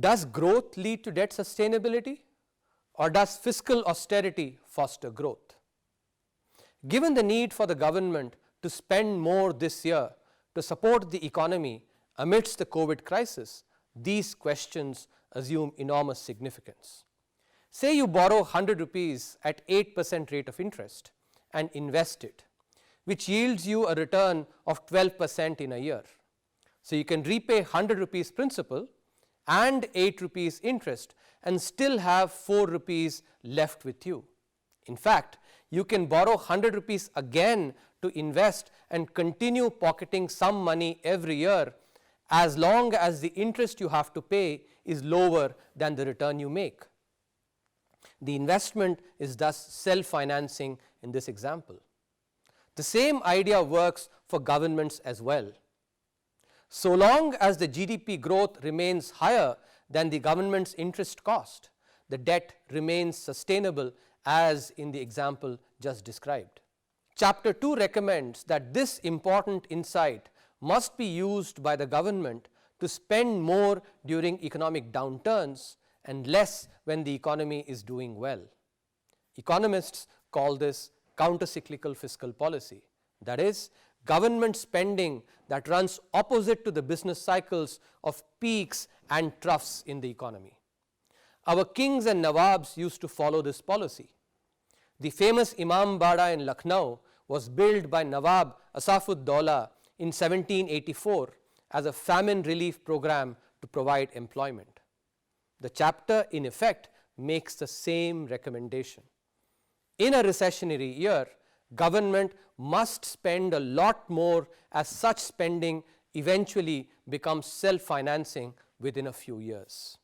Does growth lead to debt sustainability, or does fiscal austerity foster growth? Given the need for the government to spend more this year to support the economy amidst the COVID crisis, these questions assume enormous significance. Say you borrow 100 rupees at 8% rate of interest and invest it, which yields you a return of 12% in a year. So you can repay 100 rupees principal and 8 rupees interest and still have 4 rupees left with you. In fact, you can borrow 100 rupees again to invest and continue pocketing some money every year as long as the interest you have to pay is lower than the return you make. The investment is thus self-financing in this example. The same idea works for governments as well. So long as the GDP growth remains higher than the government's interest cost, the debt remains sustainable as in the example just described. Chapter 2 recommends that this important insight must be used by the government to spend more during economic downturns and less when the economy is doing well. Economists call this countercyclical fiscal policy. That is, government spending that runs opposite to the business cycles of peaks and troughs in the economy. Our kings and nawabs used to follow this policy. The famous Imam Bada in Lucknow was built by Nawab Asaf-ud-Daula in 1784 as a famine relief program to provide employment. The chapter in effect makes the same recommendation. In a recessionary year, government must spend a lot more as such spending eventually becomes self-financing within a few years.